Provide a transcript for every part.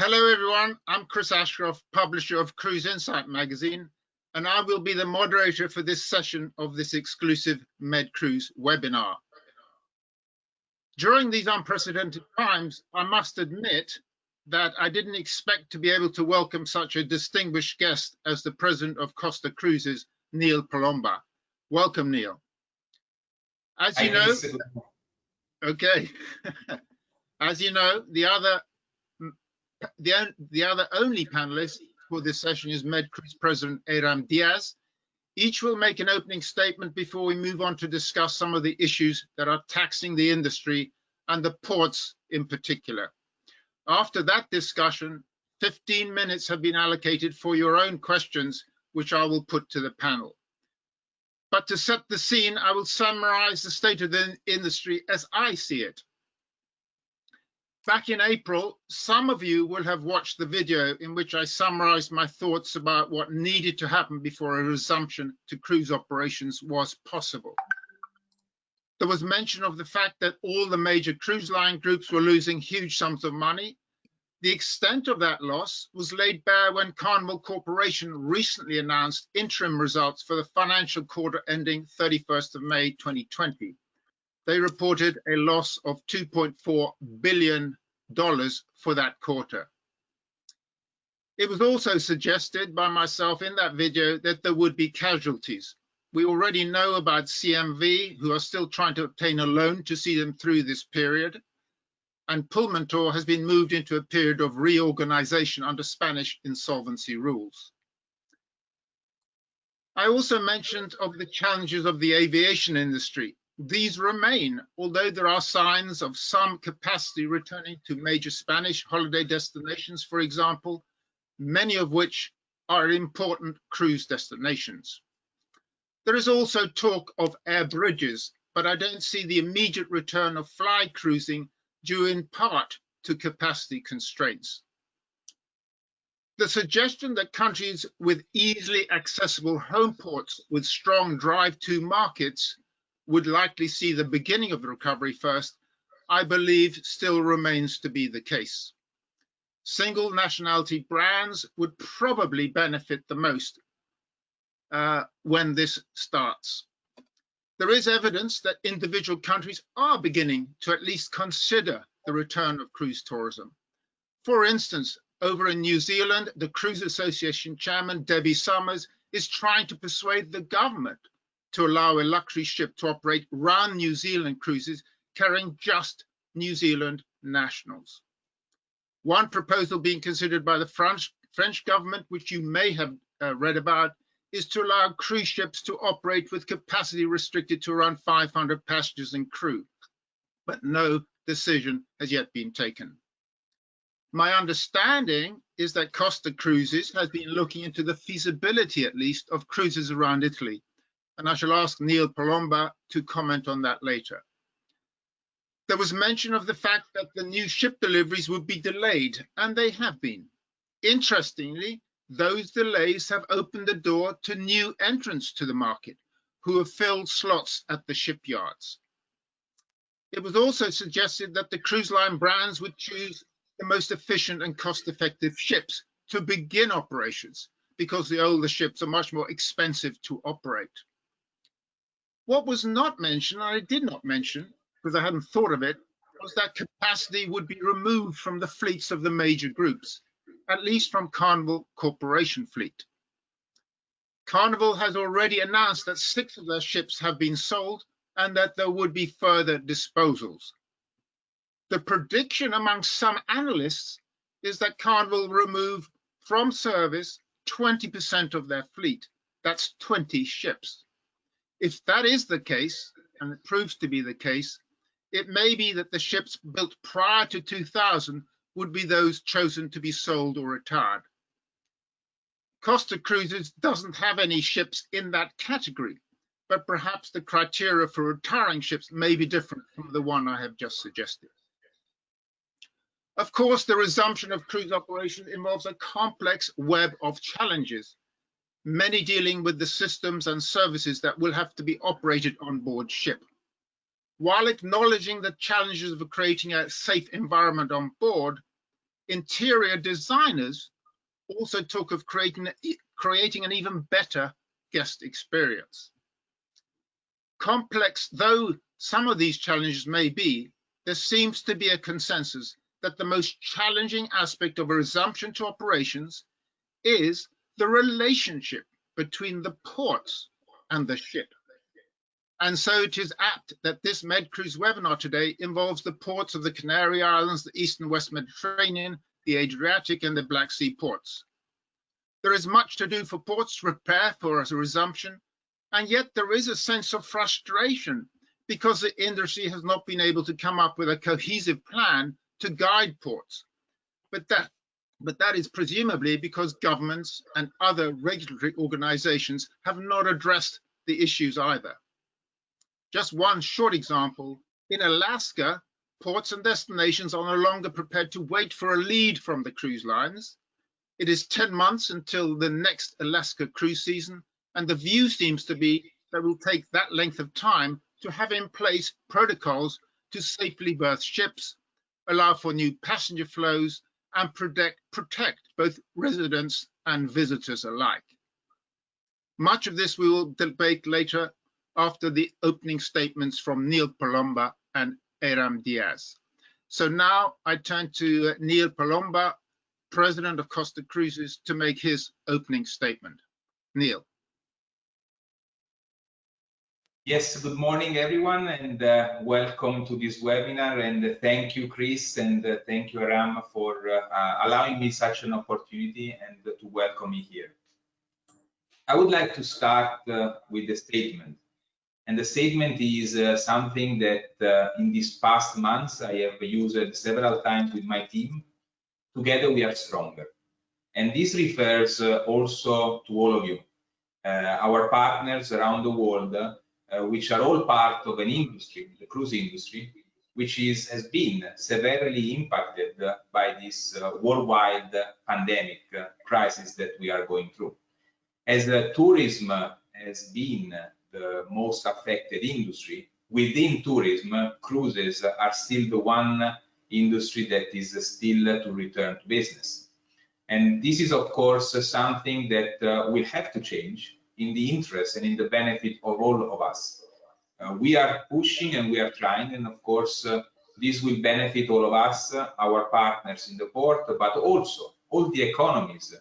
Hello everyone, I'm Chris Ashcroft, publisher of Cruise Insight magazine, and I will be the moderator for this session of this exclusive MedCruise webinar. During these unprecedented times, I must admit that I didn't expect to be able to welcome such a distinguished guest as the president of Costa Cruises, Neil Palomba. Welcome, Neil. As you know, okay. As you know, the other only panelist for this session is MedCruise President Airam Diaz. Each will make an opening statement before we move on to discuss some of the issues that are taxing the industry and the ports in particular. After that discussion, 15 minutes have been allocated for your own questions, which I will put to the panel. But to set the scene, I will summarize the state of the industry as I see it. Back in April, some of you will have watched the video in which I summarized my thoughts about what needed to happen before a resumption to cruise operations was possible. There was mention of the fact that all the major cruise line groups were losing huge sums of money. The extent of that loss was laid bare when Carnival Corporation recently announced interim results for the financial quarter ending 31st of May 2020. They reported a loss of $2.4 billion for that quarter. It was also suggested by myself in that video that there would be casualties. We already know about CMV, who are still trying to obtain a loan to see them through this period, and Pullmantur has been moved into a period of reorganization under Spanish insolvency rules. I also mentioned of the challenges of the aviation industry. These remain, although there are signs of some capacity returning to major Spanish holiday destinations, for example, many of which are important cruise destinations. There is also talk of air bridges, but I don't see the immediate return of fly cruising due in part to capacity constraints. The suggestion that countries with easily accessible home ports with strong drive-to markets would likely see the beginning of the recovery first, I believe still remains to be the case. Single nationality brands would probably benefit the most when this starts. There is evidence that individual countries are beginning to at least consider the return of cruise tourism. For instance, over in New Zealand, the Cruise Association chairman, Debbie Summers, is trying to persuade the government to allow a luxury ship to operate round New Zealand cruises carrying just New Zealand nationals. One proposal being considered by the French government, which you may have read about, is to allow cruise ships to operate with capacity restricted to around 500 passengers and crew, but no decision has yet been taken. My understanding is that Costa Cruises has been looking into the feasibility, at least, of cruises around Italy, and I shall ask Neil Palomba to comment on that later. There was mention of the fact that the new ship deliveries would be delayed, and they have been. Interestingly, those delays have opened the door to new entrants to the market who have filled slots at the shipyards. It was also suggested that the cruise line brands would choose the most efficient and cost-effective ships to begin operations because the older ships are much more expensive to operate. What was not mentioned, and I did not mention because I hadn't thought of it, was that capacity would be removed from the fleets of the major groups, at least from Carnival Corporation fleet. Carnival has already announced that 6 of their ships have been sold and that there would be further disposals. The prediction among some analysts is that Carnival will remove from service 20% of their fleet. That's 20 ships. If that is the case, and it proves to be the case, it may be that the ships built prior to 2000 would be those chosen to be sold or retired. Costa Cruises doesn't have any ships in that category, but perhaps the criteria for retiring ships may be different from the one I have just suggested. Of course, the resumption of cruise operation involves a complex web of challenges, many dealing with the systems and services that will have to be operated on board ship. While acknowledging the challenges of creating a safe environment on board, interior designers also talk of creating an even better guest experience. Complex though some of these challenges may be, there seems to be a consensus that the most challenging aspect of a resumption to operations is the relationship between the ports and the ship. And so it is apt that this MedCruise webinar today involves the ports of the Canary Islands, the East and West Mediterranean, the Adriatic and the Black Sea ports. There is much to do for ports to prepare for a resumption, and yet there is a sense of frustration because the industry has not been able to come up with a cohesive plan to guide ports. But that is presumably because governments and other regulatory organizations have not addressed the issues either. Just one short example, in Alaska, ports and destinations are no longer prepared to wait for a lead from the cruise lines. It is 10 months until the next Alaska cruise season, and the view seems to be that it will take that length of time to have in place protocols to safely berth ships, allow for new passenger flows, and protect both residents and visitors alike. Much of this we will debate later after the opening statements from Neil Palomba and Airam Diaz. So now I turn to Neil Palomba, President of Costa Cruises, to make his opening statement. Neil. Yes, good morning, everyone, and welcome to this webinar. And thank you, Chris, and thank you, Airam, for allowing me such an opportunity and to welcome me here. I would like to start with a statement. And the statement is something that in these past months I have used several times with my team. Together we are stronger. And this refers also to all of you, our partners around the world, which are all part of an industry, the cruise industry, which has been severely impacted by this worldwide pandemic crisis that we are going through. As tourism has been the most affected industry, within tourism, cruises are still the one industry that is still to return to business. And this is, of course, something that will have to change in the interest and in the benefit of all of us. We are pushing and we are trying, and of course, this will benefit all of us, our partners in the port, but also all the economies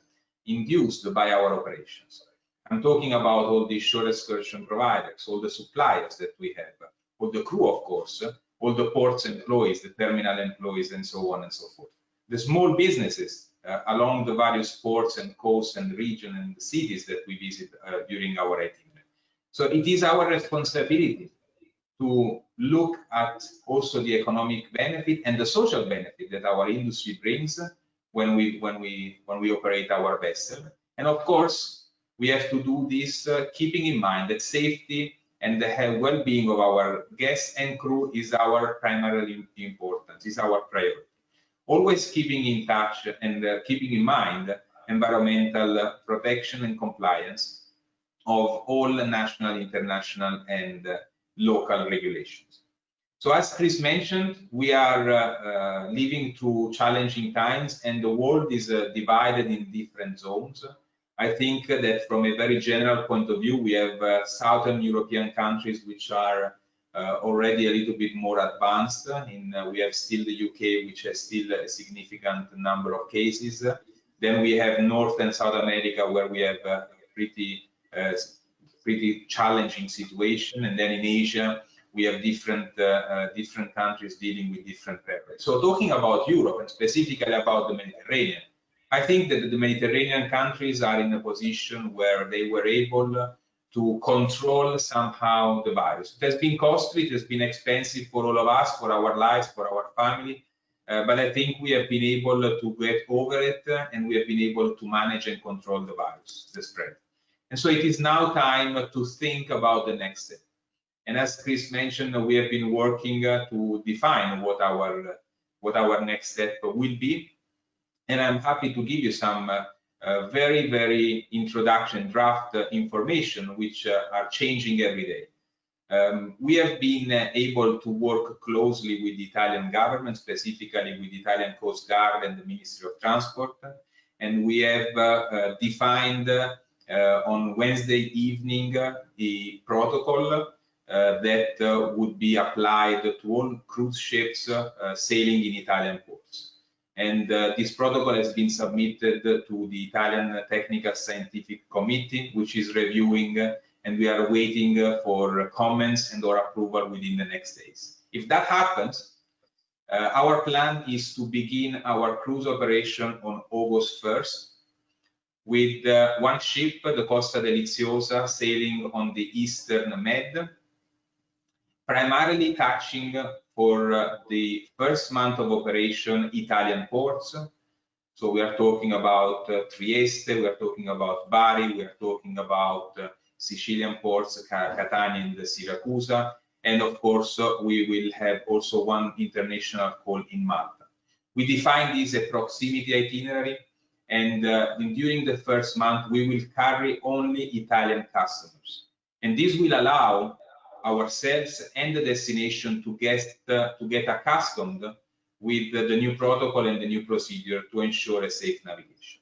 induced by our operations. I'm talking about all the shore excursion providers, all the suppliers that we have, all the crew, of course, all the ports employees, the terminal employees, and so on and so forth. The small businesses along the various ports and coasts and regions and the cities that we visit during our itinerary. So it is our responsibility to look at also the economic benefit and the social benefit that our industry brings when we operate our vessel. And of course, we have to do this keeping in mind that safety and the well-being of our guests and crew is our primary importance, is our priority. Always keeping in touch and keeping in mind environmental protection and compliance of all national, international, and local regulations. So as Chris mentioned, we are living through challenging times, and the world is divided in different zones. I think that from a very general point of view, we have Southern European countries which are already a little bit more advanced. We have still the UK, which has still a significant number of cases. Then we have North and South America, where we have a pretty challenging situation. And then in Asia, we have different countries dealing with different periods. So talking about Europe and specifically about the Mediterranean, I think that the Mediterranean countries are in a position where they were able to control somehow the virus. It has been costly, it has been expensive for all of us, for our lives, for our family, but I think we have been able to get over it, and we have been able to manage and control the virus, the spread. And so it is now time to think about the next step. And as Chris mentioned, we have been working to define what our next step will be. And I'm happy to give you some very introduction draft information which are changing every day. We have been able to work closely with the Italian government, specifically with the Italian Coast Guard and the Ministry of Transport, and we have defined on Wednesday evening the protocol that would be applied to all cruise ships sailing in Italian ports. And this protocol has been submitted to the Italian Technical Scientific Committee, which is reviewing, and we are waiting for comments and or approval within the next days. If that happens, our plan is to begin our cruise operation on August 1st with one ship, the Costa Deliziosa, sailing on the Eastern Med, primarily touching for the first month of operation Italian ports. So we are talking about Trieste, we are talking about Bari, we are talking about Sicilian ports, Catania and Siracusa, and of course we will have also one international call in Malta. We define this a proximity itinerary, and during the first month we will carry only Italian customers, and this will allow ourselves and the destination to get accustomed with the new protocol and the new procedure to ensure a safe navigation.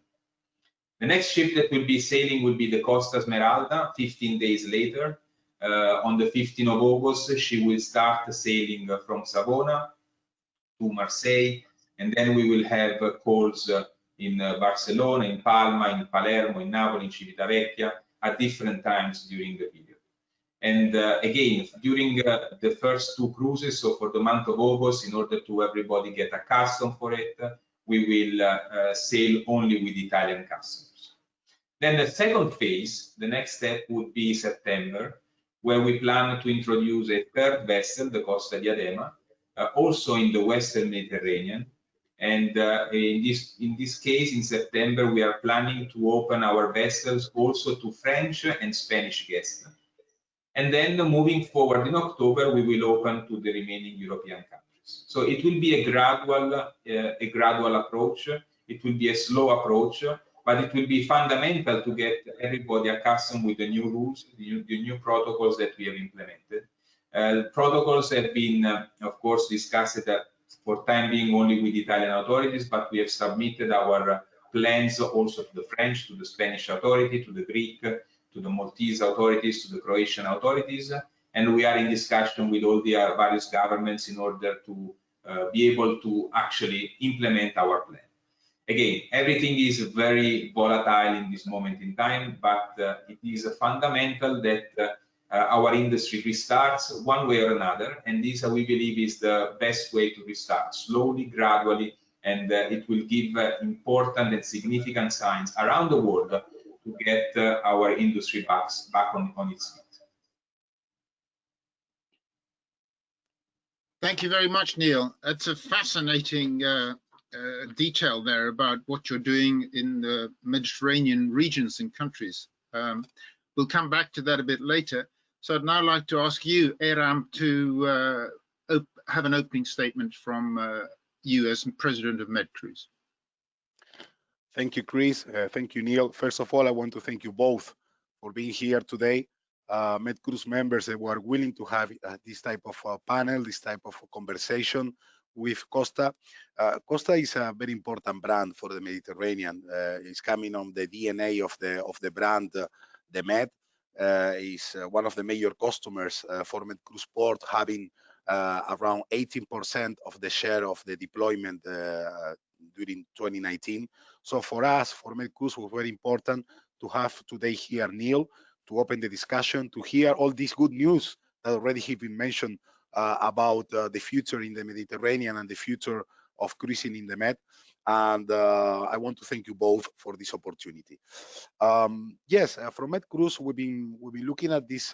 The next ship that will be sailing will be the Costa Smeralda. 15 days later, on the 15th of August, she will start sailing from Savona to Marseille, and then we will have calls in Barcelona, in Palma, in Palermo, in Napoli, in Civitavecchia at different times during the period. And again, during the first two cruises, so for the month of August, in order to everybody get accustomed for it, we will sail only with Italian customers. Then the second phase, the next step would be September, where we plan to introduce a third vessel, the Costa Diadema, also in the Western Mediterranean. And in this case, in September, we are planning to open our vessels also to French and Spanish guests. And then moving forward in October, we will open to the remaining European countries. So it will be a gradual approach. It will be a slow approach, but it will be fundamental to get everybody accustomed with the new rules, the new protocols that we have implemented. Protocols have been, of course, discussed for time being only with Italian authorities, but we have submitted our plans also to the French, to the Spanish authority, to the Greek, to the Maltese authorities, to the Croatian authorities, and we are in discussion with all the various governments in order to be able to actually implement our plan. Again, everything is very volatile in this moment in time, but it is fundamental that our industry restarts one way or another, and this we believe is the best way to restart, slowly, gradually, and it will give important and significant signs around the world to get our industry back on its feet. Thank you very much, Neil. That's a fascinating detail there about what you're doing in the Mediterranean regions and countries. We'll come back to that a bit later. So I'd now like to ask you, Airam, to have an opening statement from you as President of MedCruise. Thank you, Chris. Thank you, Neil. First of all, I want to thank you both for being here today. MedCruise members that were willing to have this type of panel, this type of conversation with Costa. Costa is a very important brand for the Mediterranean. It's coming on the DNA of the brand, the Med. Is one of the major customers for MedCruise Port, having around 18% of the share of the deployment during 2019. So for us, for MedCruise, it was very important to have today here Neil to open the discussion, to hear all this good news that already have been mentioned about the future in the Mediterranean and the future of cruising in the Med. And I want to thank you both for this opportunity. Yes, from MedCruise, we've been looking at this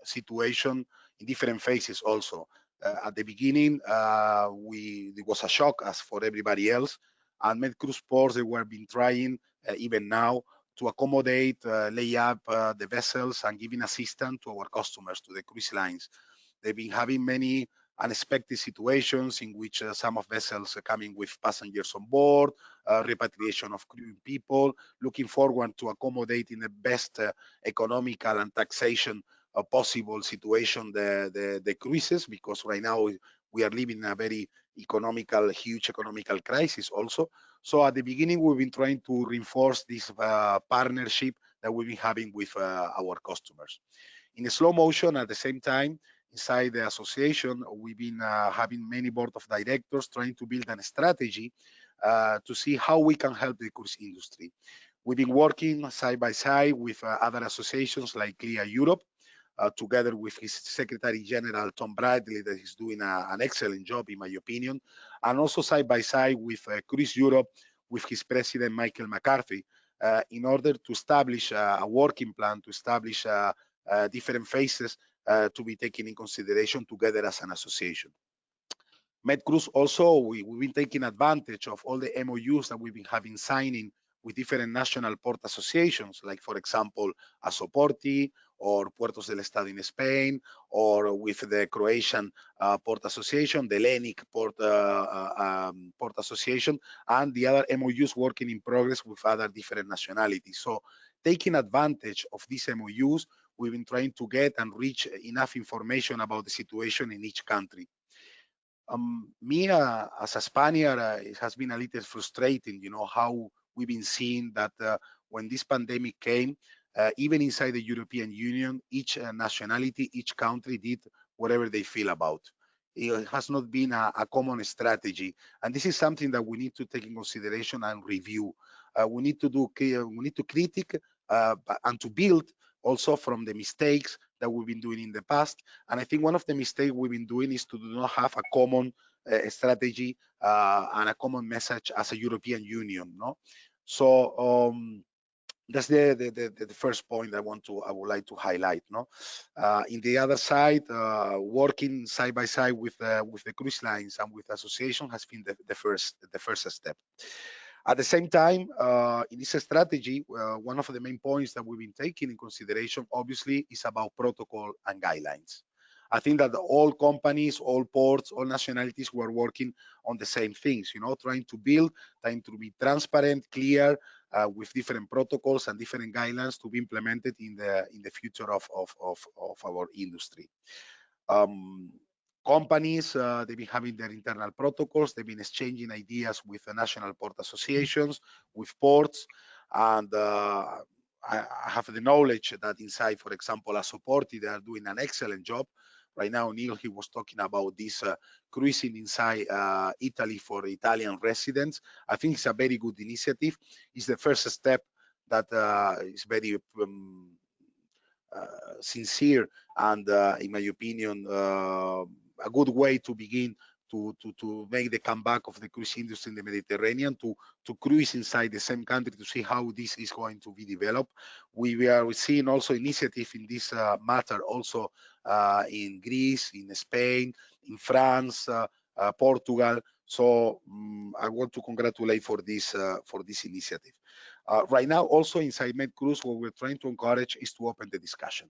situation in different phases also. At the beginning, it was a shock as for everybody else, and MedCruise Ports, they were been trying even now to accommodate, lay up the vessels and giving assistance to our customers, to the cruise lines. They've been having many unexpected situations in which some of vessels are coming with passengers on board, repatriation of crew people, looking forward to accommodate in the best economical and taxation a possible situation the cruises, because right now we are living in a very huge economical crisis also. So at the beginning, we've been trying to reinforce this partnership that we've been having with our customers. In slow motion, at the same time, inside the association, we've been having many board of directors trying to build a strategy to see how we can help the cruise industry. We've been working side by side with other associations like CLIA Europe, together with his Secretary General, Tom Bradley, that is doing an excellent job, in my opinion, and also side by side with Cruise Europe, with his President, Michael McCarthy, in order to establish a working plan, to establish different phases to be taken in consideration together as an association. MedCruise also, we've been taking advantage of all the MOUs that we've been having signing with different national port associations, like, for example, Asoporti or Puertos del Estado in Spain, or with the Croatian Port Association, the Hellenic Port Association, and the other MOUs working in progress with other different nationalities. So taking advantage of these MOUs, we've been trying to get and reach enough information about the situation in each country. Me, as a Spaniard, it has been a little frustrating, how we've been seeing that when this pandemic came, even inside the European Union, each nationality, each country did whatever they feel about. It has not been a common strategy, and this is something that we need to take in consideration and review. We need to critique and to build also from the mistakes that we've been doing in the past. And I think one of the mistakes we've been doing is to not have a common strategy and a common message as a European Union. No, so that's the first point I would like to highlight. No, in the other side, working side by side with the cruise lines and with the association has been the first step. At the same time, in this strategy, one of the main points that we've been taking in consideration, obviously, is about protocol and guidelines. I think that all companies, all ports, all nationalities were working on the same things, trying to build, trying to be transparent, clear, with different protocols and different guidelines to be implemented in the future of our industry. Companies, they've been having their internal protocols, they've been exchanging ideas with the national port associations, with ports, and I have the knowledge that inside, for example, Asoporti, they are doing an excellent job. Right now, Neil, he was talking about this cruising inside Italy for Italian residents. I think it's a very good initiative. It's the first step that is very sincere and, in my opinion, a good way to begin to make the comeback of the cruise industry in the Mediterranean, to cruise inside the same country, to see how this is going to be developed. We are seeing also initiative in this matter also in Greece, in Spain, in France, Portugal. So I want to congratulate for this initiative. Right now, also inside MedCruise, what we're trying to encourage is to open the discussion.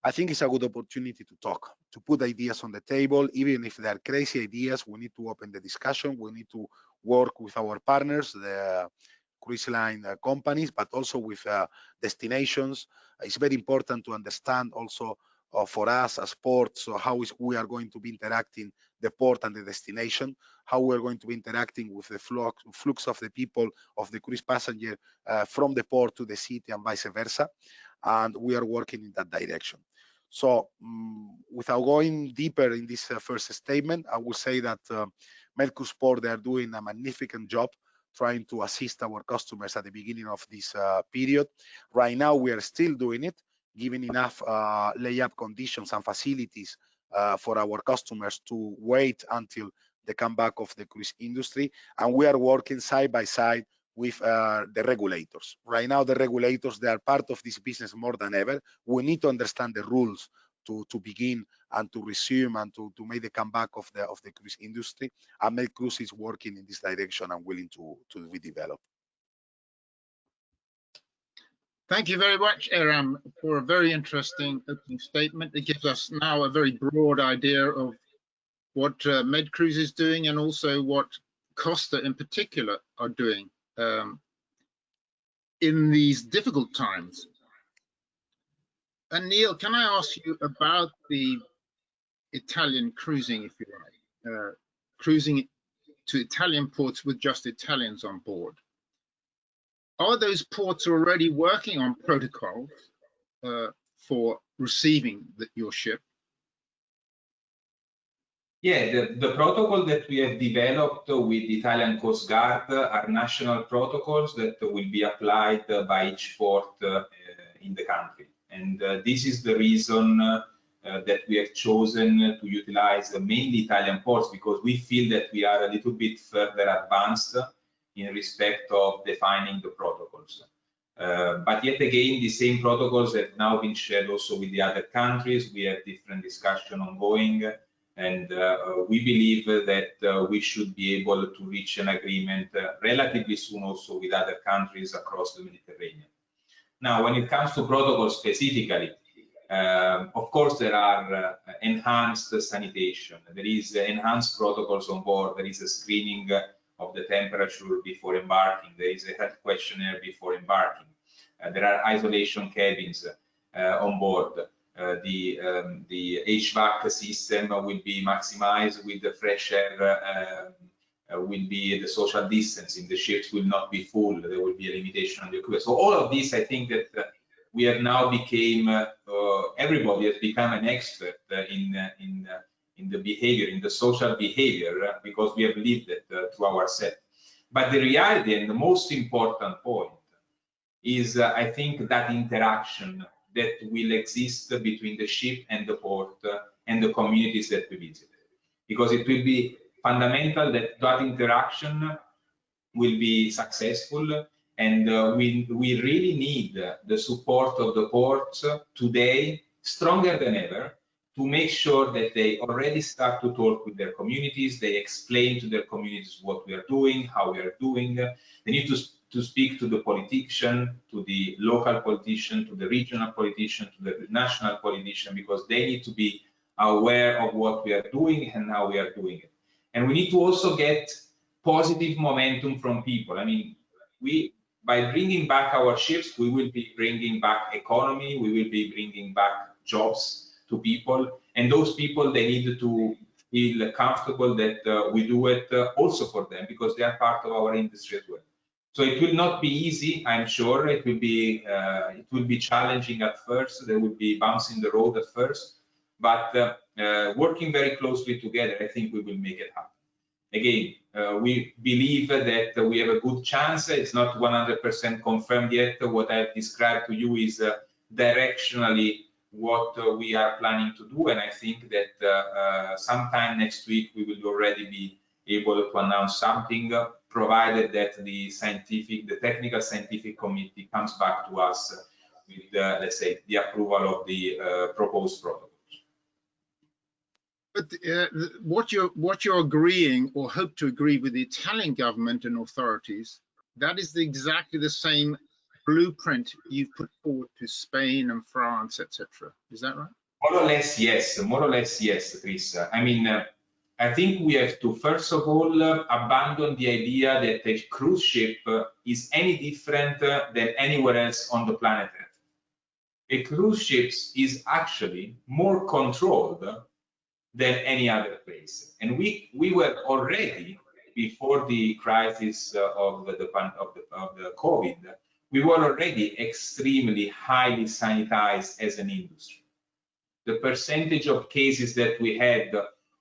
I think it's a good opportunity to talk, to put ideas on the table. Even if they are crazy ideas, we need to open the discussion. We need to work with our partners, the cruise line companies, but also with destinations. It's very important to understand also for us as ports, so how we are going to be interacting the port and the destination, how we're going to be interacting with the flux of the people, of the cruise passenger from the port to the city and vice versa. And we are working in that direction. So without going deeper in this first statement, I will say that MedCruise Ports, they are doing a magnificent job trying to assist our customers at the beginning of this period. Right now, we are still doing it, giving enough layup conditions and facilities for our customers to wait until the comeback of the cruise industry. And we are working side by side with the regulators. Right now, the regulators, they are part of this business more than ever. We need to understand the rules to begin and to resume and to make the comeback of the cruise industry. And MedCruise is working in this direction and willing to be developed. Thank you very much, Airam, for a very interesting opening statement. It gives us now a very broad idea of what MedCruise is doing and also what Costa in particular are doing in these difficult times. And Neil, can I ask you about the Italian cruising, if you like, cruising to Italian ports with just Italians on board? Are those ports already working on protocols for receiving your ship? Yeah, the protocol that we have developed with the Italian Coast Guard are national protocols that will be applied by each port in the country. And this is the reason that we have chosen to utilize mainly Italian ports, because we feel that we are a little bit further advanced in respect of defining the protocols. But yet again, the same protocols have now been shared also with the other countries. We have different discussion ongoing, and we believe that we should be able to reach an agreement relatively soon also with other countries across the Mediterranean. Now, when it comes to protocols specifically, of course, there are enhanced sanitation. There is enhanced protocols on board. There is a screening of the temperature before embarking. There is a health questionnaire before embarking. There are isolation cabins on board. The HVAC system will be maximized with the fresh air. Will be the social distancing. The ships will not be full. There will be a limitation on the crew. So all of this, I think that we have now became, everybody has become an expert in the behavior, in the social behavior, because we have lived it through ourselves. But the reality and the most important point is, I think, that interaction that will exist between the ship and the port and the communities that we visit. Because it will be fundamental that that interaction will be successful, and we really need the support of the ports today, stronger than ever, to make sure that they already start to talk with their communities, they explain to their communities what we are doing, how we are doing. They need to speak to the politician, to the local politician, to the regional politician, to the national politician, because they need to be aware of what we are doing and how we are doing it. And we need to also get positive momentum from people. I mean, by bringing back our ships, we will be bringing back economy, we will be bringing back jobs to people, and those people, they need to feel comfortable that we do it also for them, because they are part of our industry as well. So it will not be easy, I'm sure. It will be challenging at first. There will be bumps in the road at first, but working very closely together, I think we will make it happen. Again, we believe that we have a good chance. It's not 100% confirmed yet. What I've described to you is directionally what we are planning to do, and I think that sometime next week we will already be able to announce something, provided that the technical scientific committee comes back to us with, let's say, the approval of the proposed protocol. But what you're agreeing or hope to agree with the Italian government and authorities, that is exactly the same blueprint you've put forward to Spain and France, etc. Is that right? More or less, yes. More or less, yes, Chris. I mean, I think we have to, first of all, abandon the idea that a cruise ship is any different than anywhere else on the planet Earth. A cruise ship is actually more controlled than any other place. And we were already, before the crisis of the COVID, we were already extremely highly sanitized as an industry. The percentage of cases that we had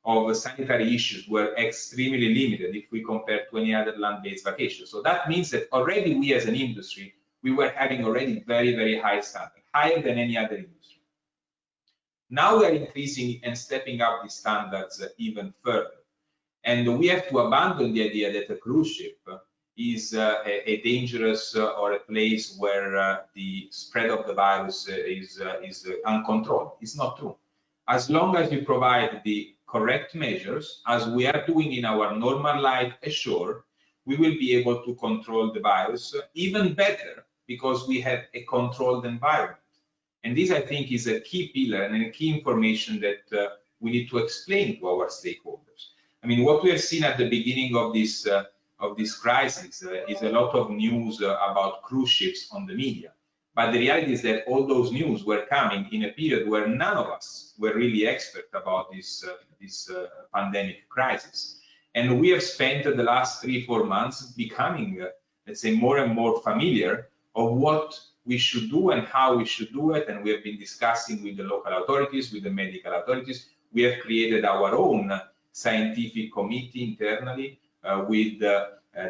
of sanitary issues were extremely limited if we compare to any other land-based vacation. So that means that already we as an industry, we were having already very, very high standards, higher than any other industry. Now we are increasing and stepping up the standards even further. And we have to abandon the idea that a cruise ship is a dangerous or a place where the spread of the virus is uncontrolled. It's not true. As long as we provide the correct measures, as we are doing in our normal life ashore, we will be able to control the virus even better, because we have a controlled environment. And this, I think, is a key pillar and a key information that we need to explain to our stakeholders. I mean, what we have seen at the beginning of this crisis is a lot of news about cruise ships on the media. But the reality is that all those news were coming in a period where none of us were really expert about this pandemic crisis. And we have spent the last 3-4 months becoming, let's say, more and more familiar of what we should do and how we should do it. And we have been discussing with the local authorities, with the medical authorities. We have created our own scientific committee internally with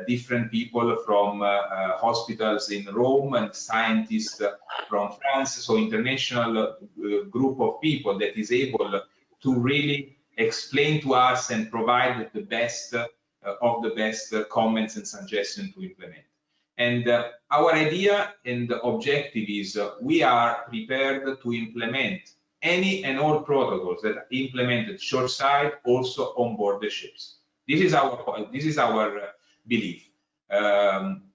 different people from hospitals in Rome and scientists from France, so international group of people that is able to really explain to us and provide the best of the best comments and suggestions to implement. And our idea and the objective is we are prepared to implement any and all protocols that are implemented shoreside, also on board the ships. This is our belief.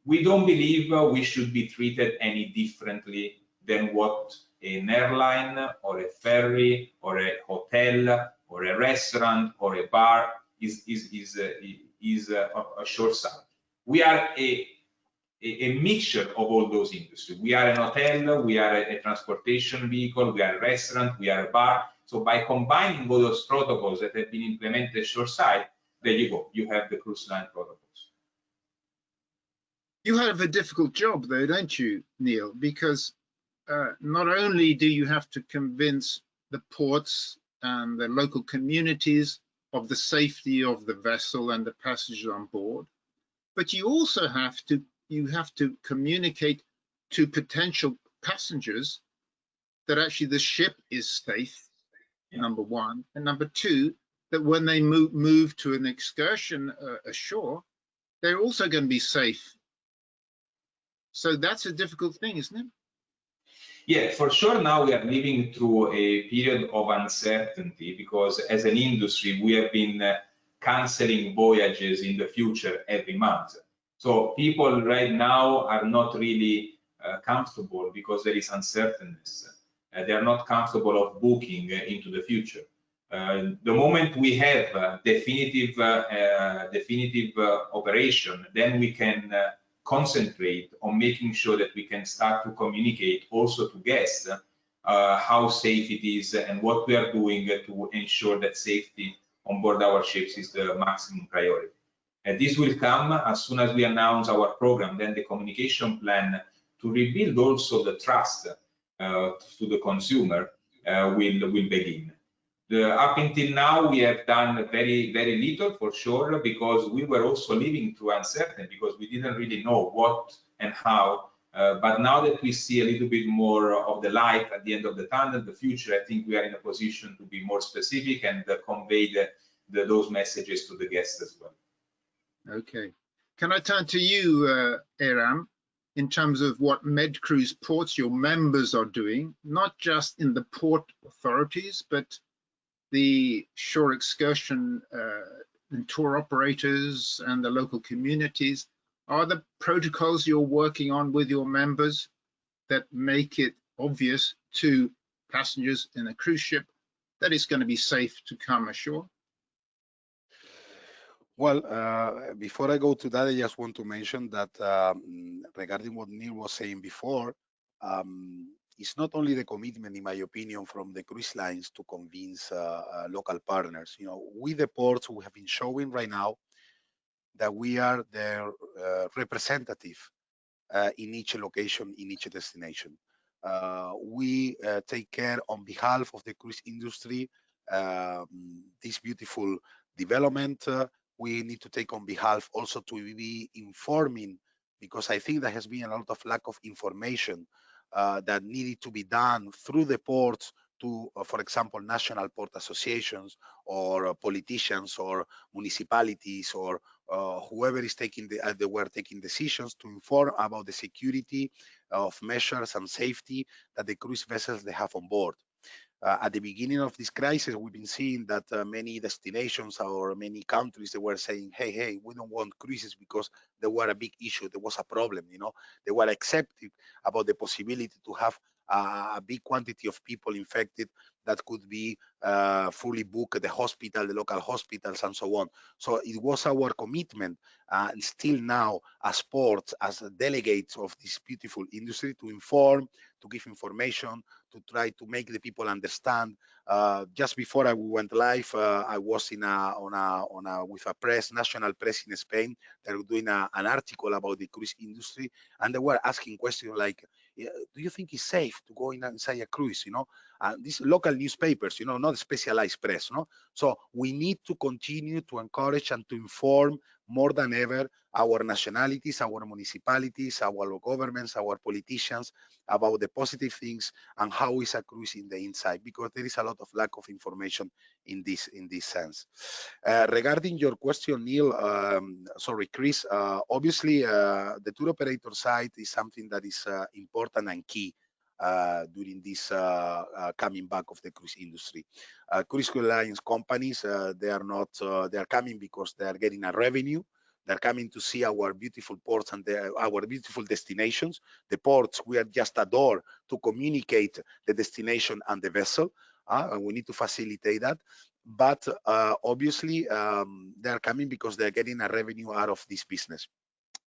We don't believe we should be treated any differently than what an airline or a ferry or a hotel or a restaurant or a bar is a shoreside. We are a mixture of all those industries. We are an hotel, we are a transportation vehicle, we are a restaurant, we are a bar. So by combining all those protocols that have been implemented shoreside, there you go, you have the cruise line protocols. You have a difficult job though, don't you, Neil? Because not only do you have to convince the ports and the local communities of the safety of the vessel and the passengers on board, but you also have to communicate to potential passengers that actually the ship is safe, number one, and number two, that when they move to an excursion ashore, they're also going to be safe. So that's a difficult thing, isn't it? Yeah, for sure. Now we are living through a period of uncertainty because as an industry, we have been canceling voyages in the future every month. So people right now are not really comfortable because there is uncertainty. They are not comfortable of booking into the future. The moment we have definitive operation, then we can concentrate on making sure that we can start to communicate also to guests how safe it is and what we are doing to ensure that safety on board our ships is the maximum priority. And this will come as soon as we announce our program, then the communication plan to rebuild also the trust to the consumer will begin. Up until now, we have done very, very little for sure, because we were also living through uncertainty, because we didn't really know what and how. But now that we see a little bit more of the light at the end of the tunnel, the future, I think we are in a position to be more specific and convey those messages to the guests as well. Okay. Can I turn to you, Airam, in terms of what MedCruise Ports, your members, are doing, not just in the port authorities, but the shore excursion and tour operators and the local communities? Are the protocols you're working on with your members that make it obvious to passengers in a cruise ship that it's going to be safe to come ashore? Well, before I go to that, I just want to mention that regarding what Neil was saying before, it's not only the commitment, in my opinion, from the cruise lines to convince local partners. You know, with the ports, we have been showing right now that we are their representative in each location, in each destination. We take care on behalf of the cruise industry this beautiful development. We need to take on behalf also to be informing, because I think there has been a lot of lack of information that needed to be done through the ports to, for example, national port associations or politicians or municipalities or whoever is taking they were taking decisions to inform about the security of measures and safety that the cruise vessels they have on board. At the beginning of this crisis, we've been seeing that many destinations or many countries, they were saying, hey, we don't want cruises because there were a big issue. There was a problem, you know. They were accepting about the possibility to have a big quantity of people infected that could be fully booked the hospital, the local hospitals, and so on. So it was our commitment, and still now as ports, as delegates of this beautiful industry, to inform, to give information, to try to make the people understand. Just before I went live, I was in with a national press in Spain. They were doing an article about the cruise industry, and they were asking questions like, "Do you think it's safe to go inside a cruise?" These local newspapers, not specialized press. So we need to continue to encourage and to inform more than ever our nationalities, our municipalities, our governments, our politicians about the positive things and how is a cruise in the inside, because there is a lot of lack of information in this sense. Regarding your question, Neil, sorry, Chris, obviously the tour operator side is something that is important and key during this coming back of the cruise industry. Cruise lines companies, they are coming because they are getting a revenue. They're coming to see our beautiful ports and our beautiful destinations. The ports, we are just a door to communicate the destination and the vessel, and we need to facilitate that. But obviously, they're coming because they're getting a revenue out of this business.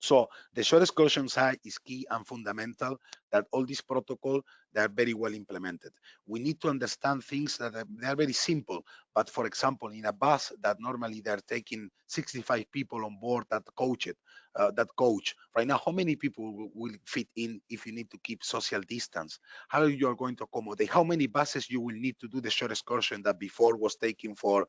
So the shore excursion side is key and fundamental, that all these protocols, they are very well implemented. We need to understand things that they are very simple, but for example, in a bus that normally they're taking 65 people on board that coach, right now, how many people will fit in if you need to keep social distance? How you are going to accommodate? How many buses you will need to do the shore excursion that before was taking for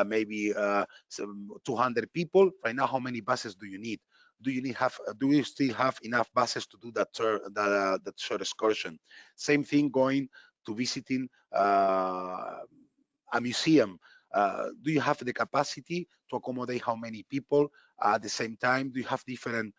maybe 200 people? Right now, how many buses do you need? Do you still have enough buses to do that short excursion? Same thing going to visiting a museum. Do you have the capacity to accommodate how many people at the same time? Do you have different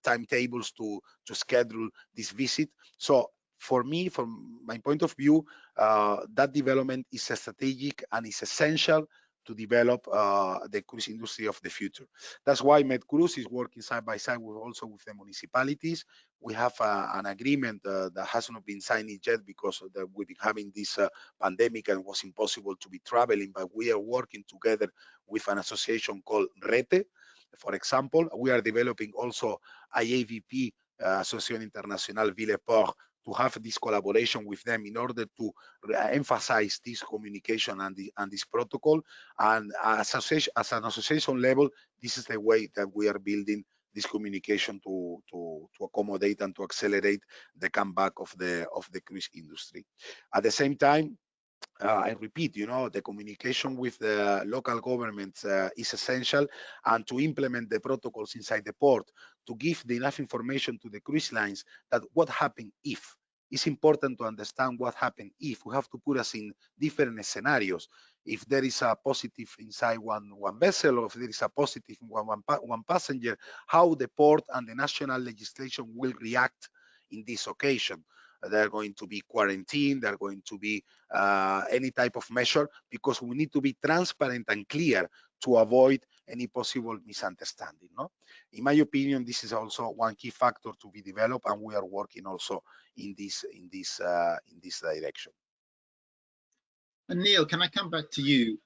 timetables to schedule this visit? So for me, from my point of view, that development is strategic and is essential to develop the cruise industry of the future. That's why MedCruise is working side by side also with the municipalities. We have an agreement that has not been signed yet because we've been having this pandemic and it was impossible to be traveling, but we are working together with an association called RETE. For example, we are developing also IAVP, Association Internationale Ville et Port, to have this collaboration with them in order to emphasize this communication and this protocol. And as an association level, this is the way that we are building this communication to accommodate and to accelerate the comeback of the cruise industry. At the same time, I repeat, the communication with the local governments is essential, and to implement the protocols inside the port, to give enough information to the cruise lines that what happened if. It's important to understand what happened if. We have to put us in different scenarios. If there is a positive inside one vessel, or if there is a positive in one passenger, how the port and the national legislation will react in this occasion. They're going to be quarantined, they're going to be any type of measure, because we need to be transparent and clear to avoid any possible misunderstanding. In my opinion, this is also one key factor to be developed, and we are working also in this direction. And Neil, can I come back to you?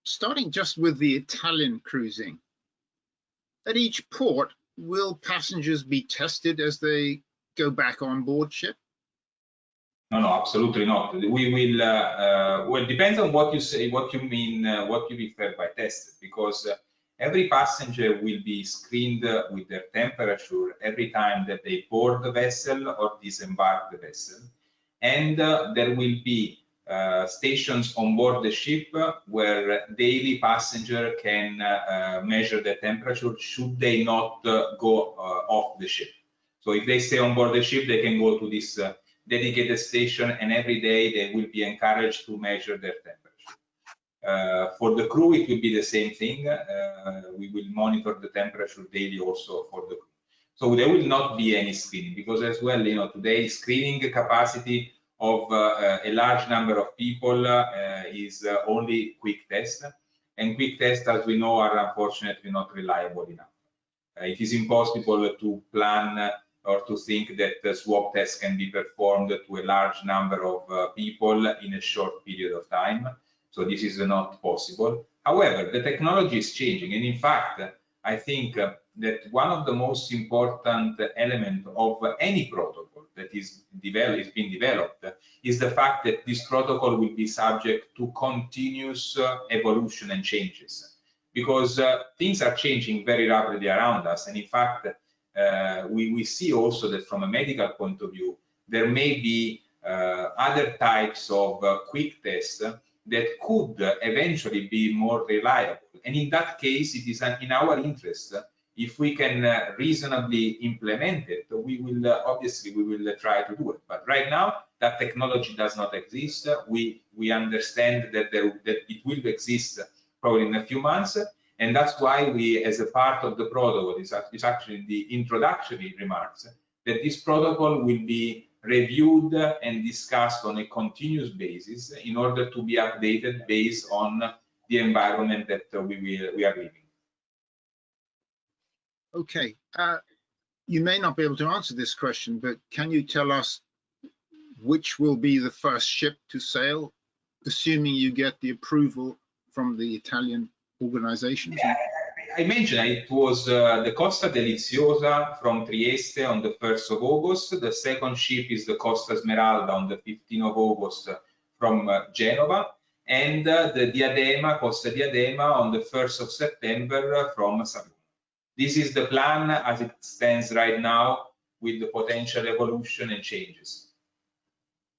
Starting just with the Italian cruising, at each port, will passengers be tested as they go back on board ship? No, absolutely not. We will, well, it depends on what you say, what you mean, what you refer by tested, because every passenger will be screened with their temperature every time that they board the vessel or disembark the vessel. And there will be stations on board the ship where daily passenger can measure the temperature should they not go off the ship. So if they stay on board the ship, they can go to this dedicated station, and every day they will be encouraged to measure their temperature. For the crew, it will be the same thing. We will monitor the temperature daily also for the crew. So there will not be any screening, because as well, today screening capacity of a large number of people is only quick tests, and quick tests, as we know, are unfortunately not reliable enough. It is impossible to plan or to think that the swab test can be performed to a large number of people in a short period of time. So this is not possible. However, the technology is changing, and in fact, I think that one of the most important elements of any protocol that is being developed is the fact that this protocol will be subject to continuous evolution and changes, because things are changing very rapidly around us. And in fact, we see also that from a medical point of view, there may be other types of quick tests that could eventually be more reliable. And in that case, it is in our interest, if we can reasonably implement it, we will obviously try to do it. But right now, that technology does not exist. We understand that it will exist probably in a few months, and that's why we, as a part of the protocol, is actually the introductory remarks, that this protocol will be reviewed and discussed on a continuous basis in order to be updated based on the environment that we are living. Okay, you may not be able to answer this question, but can you tell us which will be the first ship to sail, assuming you get the approval from the Italian organizations? Yeah, I mentioned it was the Costa Deliziosa from Trieste on the 1st of August. The second ship is the Costa Smeralda on the 15th of August from Genova, and the Diadema, Costa Diadema on the 1st of September from Savona. This is the plan as it stands right now, with the potential evolution and changes.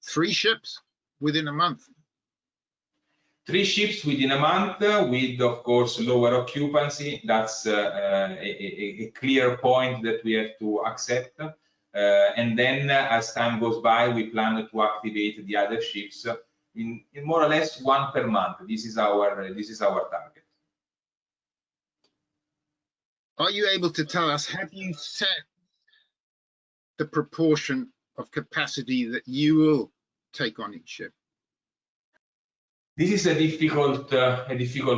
3 ships within a month. 3 ships within a month, with, of course, lower occupancy. That's a clear point that we have to accept. And then, as time goes by, we plan to activate the other ships in more or less 1 per month. This is our target. Are you able to tell us, have you set the proportion of capacity that you will take on each ship? This is a difficult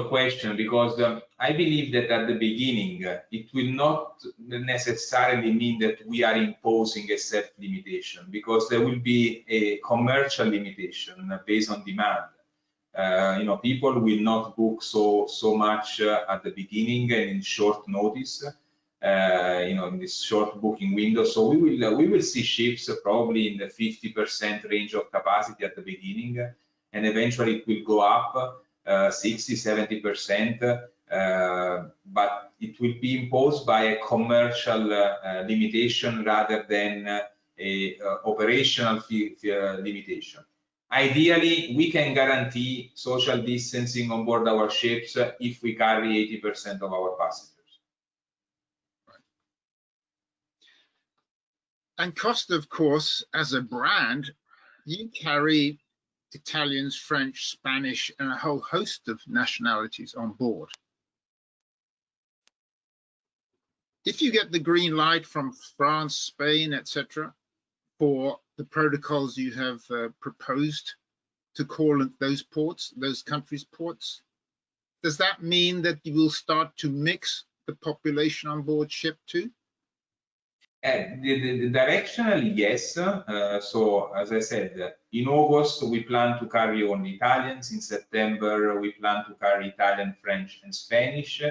question, because I believe that at the beginning it will not necessarily mean that we are imposing a set limitation, because there will be a commercial limitation based on demand. You know, people will not book so much at the beginning and in short notice. You know, in this short booking window. So we will see ships probably in the 50% range of capacity at the beginning, and eventually it will go up 60–70%, but it will be imposed by a commercial limitation rather than a operational limitation. Ideally, we can guarantee social distancing on board our ships if we carry 80% of our passengers. And Costa, of course, as a brand, you carry Italians, French, Spanish, and a whole host of nationalities on board. If you get the green light from France, Spain, etc., for the protocols you have proposed to call those ports, those countries' ports, does that mean that you will start to mix the population on board ship too? Directionally, yes. So, as I said, in August, we plan to carry only Italians. In September, we plan to carry Italian, French, and Spanish.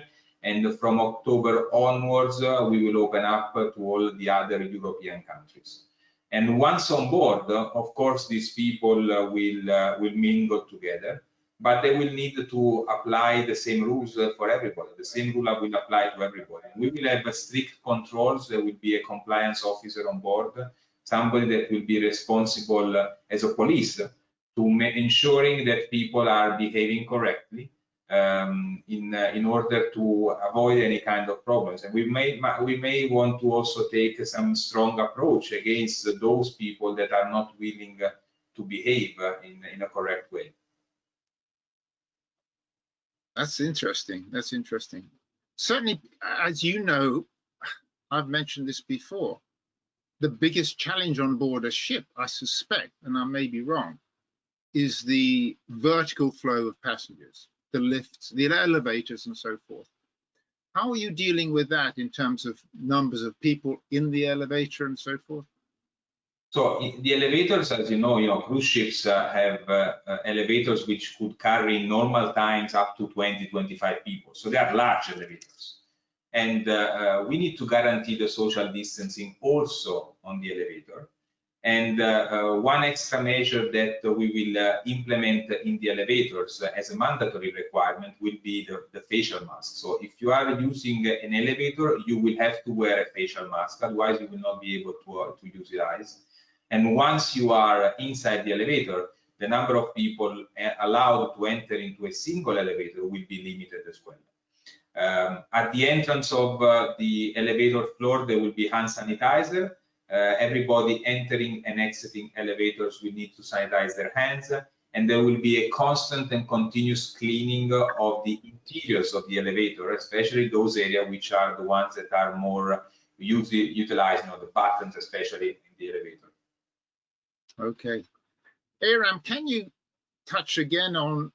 And from October onwards, we will open up to all the other European countries. And once on board, of course, these people will mingle together, but they will need to apply the same rules for everybody. The same rule will apply to everybody. We will have strict controls. There will be a compliance officer on board, somebody that will be responsible as a police to ensuring that people are behaving correctly in order to avoid any kind of problems. And we may want to also take some strong approach against those people that are not willing to behave in a correct way. That's interesting. That's interesting. Certainly, as you know, I've mentioned this before, the biggest challenge on board a ship, I suspect, and I may be wrong, is the vertical flow of passengers, the lifts, the elevators, and so forth. How are you dealing with that in terms of numbers of people in the elevator and so forth? So the elevators, as you know, cruise ships have elevators which could carry in normal times up to 20, 25 people. So they are large elevators. And we need to guarantee the social distancing also on the elevator. And one extra measure that we will implement in the elevators as a mandatory requirement will be the facial mask. So if you are using an elevator, you will have to wear a facial mask, otherwise you will not be able to utilize. And once you are inside the elevator, the number of people allowed to enter into a single elevator will be limited as well. At the entrance of the elevator floor, there will be hand sanitizer. Everybody entering and exiting elevators will need to sanitize their hands, and there will be a constant and continuous cleaning of the interiors of the elevator, especially those areas which are the ones that are more utilized, the buttons, especially in the elevator. Okay. Airam, can you touch again on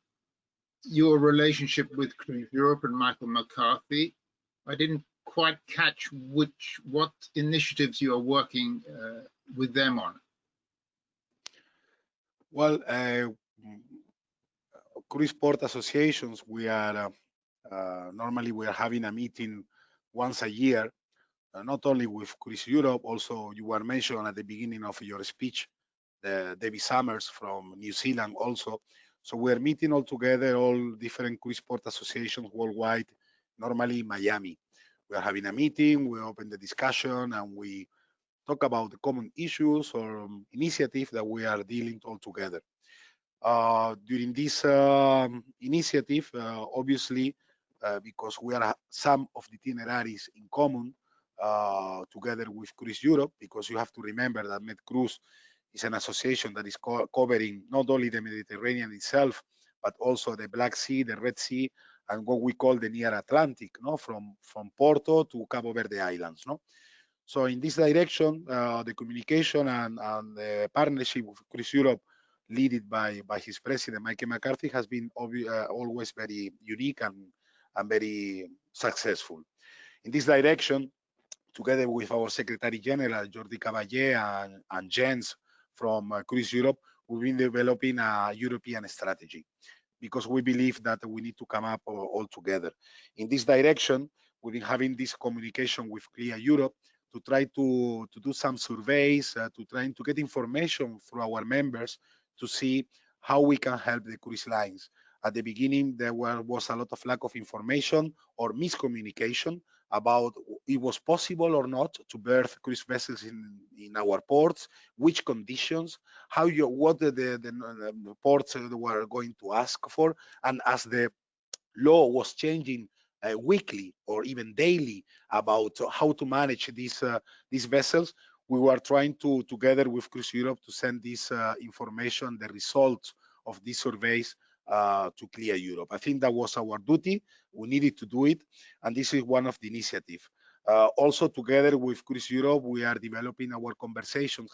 your relationship with Cruise Europe and Michael McCarthy? I didn't quite catch what initiatives you are working with them on. Well, Cruise Port associations, we are normally we are having a meeting once a year, not only with Cruise Europe, also you were mentioned at the beginning of your speech, Debbie Summers from New Zealand also. So we're meeting all together, all different cruise port associations worldwide, normally in Miami. We're having a meeting, we open the discussion, and we talk about the common issues or initiatives that we are dealing all together. During this initiative, obviously, because we are some of the itineraries in common, together with Cruise Europe, because you have to remember that MedCruise is an association that is covering not only the Mediterranean itself, but also the Black Sea, the Red Sea, and what we call the Near Atlantic, no, from Porto to Cabo Verde Islands, no. So in this direction, the communication and the partnership with Cruise Europe, led by his president, Michael McCarthy, has been always very unique and very successful. In this direction, together with our Secretary General, Jordi Caballé, and Jens from Cruise Europe, we've been developing a European strategy because we believe that we need to come up all together. In this direction, we've been having this communication with Clear Europe to try to do some surveys, to try to get information through our members to see how we can help the cruise lines. At the beginning, there was a lot of lack of information or miscommunication about it was possible or not to berth cruise vessels in our ports, which conditions, what the ports were going to ask for, and as the law was changing weekly or even daily about how to manage these vessels, we were trying to, together with Cruise Europe, to send this information, the results of these surveys to Clear Europe. I think that was our duty. We needed to do it, and this is one of the initiatives. Also, together with Cruise Europe, we are developing our conversations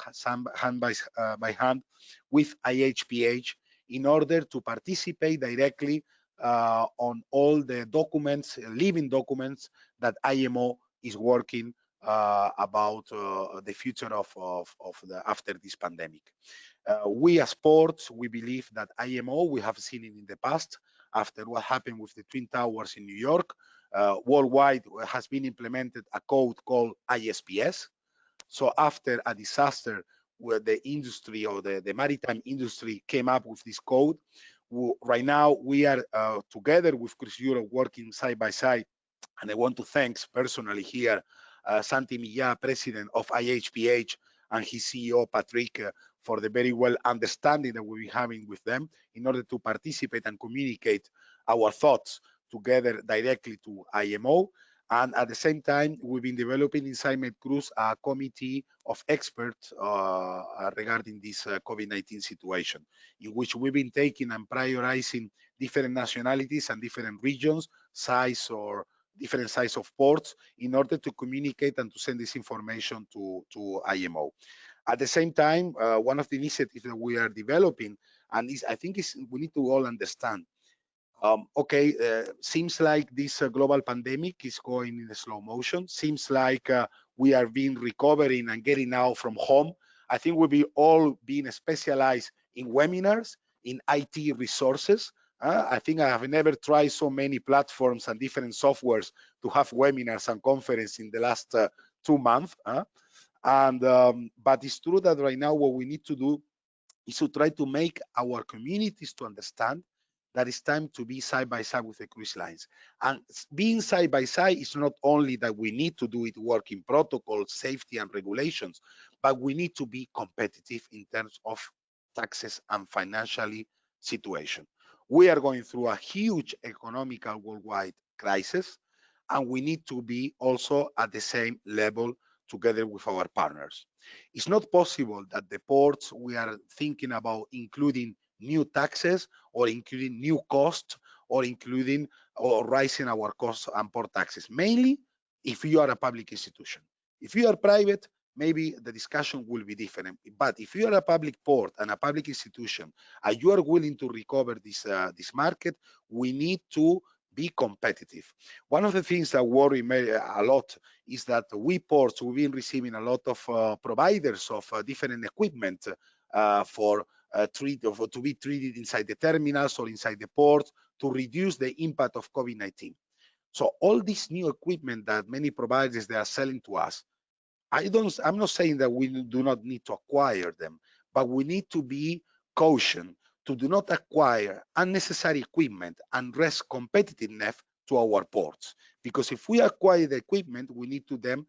hand by hand with IHPH in order to participate directly on all the documents, living documents that IMO is working about the future of after this pandemic. We as ports, we believe that IMO, we have seen it in the past, after what happened with the Twin Towers in New York, worldwide has been implemented a code called ISPS. So after a disaster where the industry or the maritime industry came up with this code, right now we are together with Cruise Europe working side by side. And I want to thank personally here Santi Millà, president of IHPH, and his CEO, Patrick, for the very well understanding that we've been having with them in order to participate and communicate our thoughts together directly to IMO. And at the same time, we've been developing inside MedCruise a committee of experts regarding this COVID-19 situation, in which we've been taking and prioritizing different nationalities and different regions, size or different size of ports, in order to communicate and to send this information to IMO. At the same time, one of the initiatives that we are developing, and I think we need to all understand, Seems like this global pandemic is going in a slow motion. Seems like we are being recovering and getting out from home. I think we'll be all being specialized in webinars, in IT resources. I think I have never tried so many platforms and different softwares to have webinars and conferences in the last 2 months. But it's true that right now what we need to do is to try to make our communities to understand that it's time to be side by side with the cruise lines. And being side by side is not only that we need to do it working protocols, safety and regulations, but we need to be competitive in terms of taxes and financially situation. We are going through a huge economical worldwide crisis, and we need to be also at the same level together with our partners. It's not possible that the ports we are thinking about including new taxes or including new costs or including or rising our costs and port taxes, mainly if you are a public institution. If you are private, maybe the discussion will be different. But if you are a public port and a public institution and you are willing to recover this market, we need to be competitive. One of the things that worry me a lot is that we ports, we've been receiving a lot of providers of different equipment to be treated inside the terminals or inside the port to reduce the impact of COVID-19. So all this new equipment that many providers they are selling to us, I'm not saying that we do not need to acquire them, but we need to be cautious to do not acquire unnecessary equipment and risk competitiveness to our ports. Because if we acquire the equipment, we need to then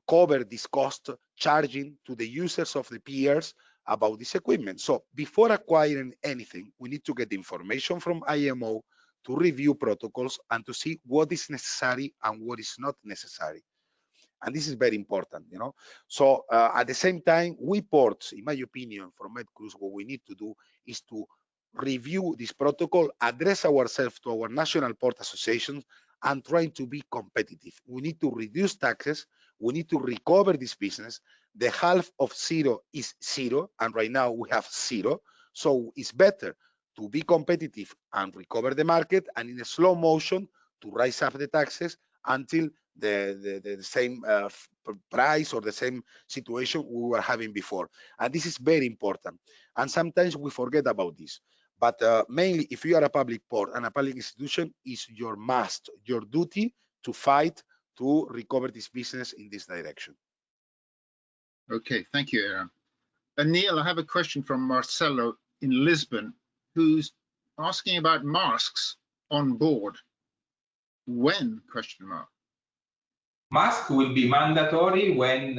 cover this cost, charging to the users of the piers about this equipment. So before acquiring anything, we need to get information from IMO to review protocols and to see what is necessary and what is not necessary. And this is very important, you know. So at the same time, we ports, in my opinion, from MedCruise, what we need to do is to review this protocol, address ourselves to our national port associations, and trying to be competitive. We need to reduce taxes. We need to recover this business. The half of zero is zero, and right now we have zero. So it's better to be competitive and recover the market, and in a slow motion to rise up the taxes until the same price or the same situation we were having before. And this is very important. And sometimes we forget about this. But mainly, if you are a public port and a public institution, it's your must, your duty to fight to recover this business in this direction. Okay, thank you, Airam. Neil, I have a question from Marcelo in Lisbon, who's asking about masks on board. When? Question mark. Mask will be mandatory when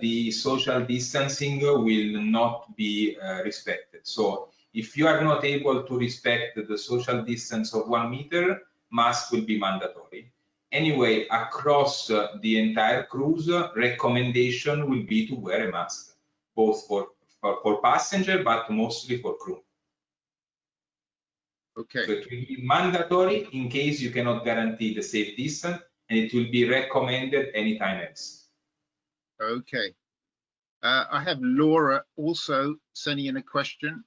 the social distancing will not be respected. So if you are not able to respect the social distance of 1 meter, mask will be mandatory. Anyway, across the entire cruise, recommendation will be to wear a mask, both for passenger, but mostly for crew. Okay. So it will be mandatory in case you cannot guarantee the safe distance, and it will be recommended anytime else. Okay. I have Laura also sending in a question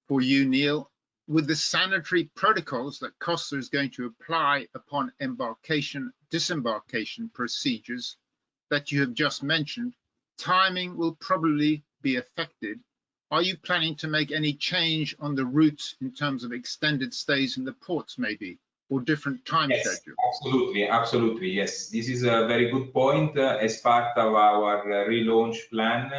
for you, Neil. With the sanitary protocols that Costa is going to apply upon embarkation, disembarkation procedures that you have just mentioned, timing will probably be affected. Are you planning to make any change on the routes in terms of extended stays in the ports, maybe, or different time schedule? Absolutely, yes. This is a very good point. As part of our relaunch plan,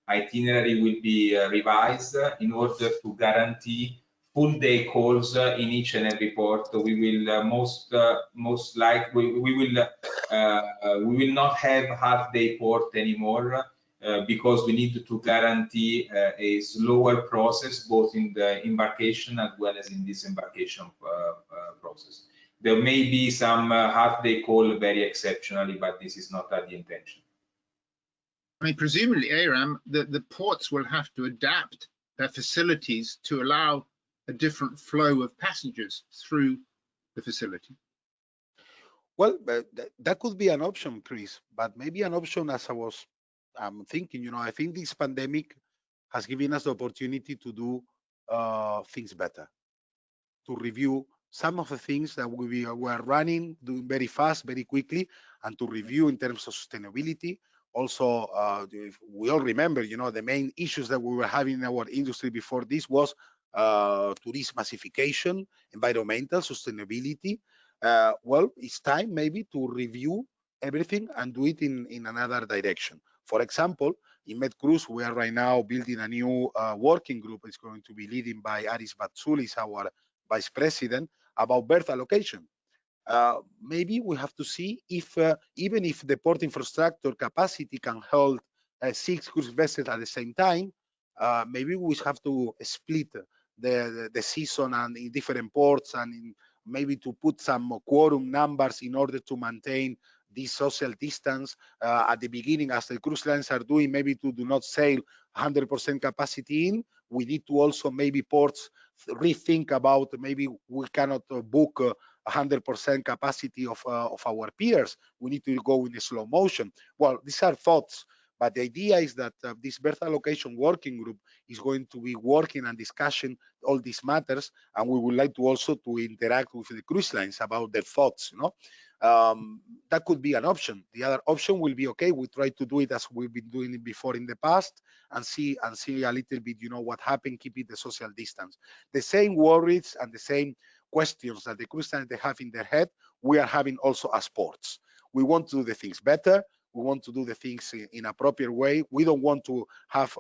itinerary will be revised in order to guarantee full day calls in each and every port. We will most likely we will not have half day port anymore. Because we need to guarantee a slower process both in the embarkation as well as in disembarkation process. There may be some half-day call very exceptionally, but this is not the intention. I mean, presumably, Airam, the ports will have to adapt their facilities to allow a different flow of passengers through the facility. Well, that could be an option, Chris, but maybe an option as I'm thinking, you know, I think this pandemic has given us the opportunity to do things better, to review some of the things that we were running, doing very fast, very quickly, and to review in terms of sustainability. Also, we all remember, the main issues that we were having in our industry before this was tourist massification, environmental sustainability. Well, it's time maybe to review everything and do it in another direction. For example, in MedCruise, we are right now building a new working group. It's going to be leading by Aris Batsoulis, our vice president, about berth allocation. Maybe we have to see if even if the port infrastructure capacity can hold 6 cruise vessels at the same time, maybe we have to split the season and in different ports and maybe to put some quorum numbers in order to maintain this social distance at the beginning, as the cruise lines are doing, maybe to do not sail 100% capacity in. We need to also maybe ports rethink about maybe we cannot book 100% capacity of our peers. We need to go in a slow motion. Well, these are thoughts, but the idea is that this berth allocation working group is going to be working and discussing all these matters, and we would like to also to interact with the cruise lines about their thoughts. That could be an option. The other option will be, okay, we try to do it as we've been doing it before in the past and see a little bit, what happened, keeping the social distance. The same worries and the same questions that the cruise lines they have in their head, we are having also as ports. We want to do the things better. We want to do the things in a proper way. We don't want to have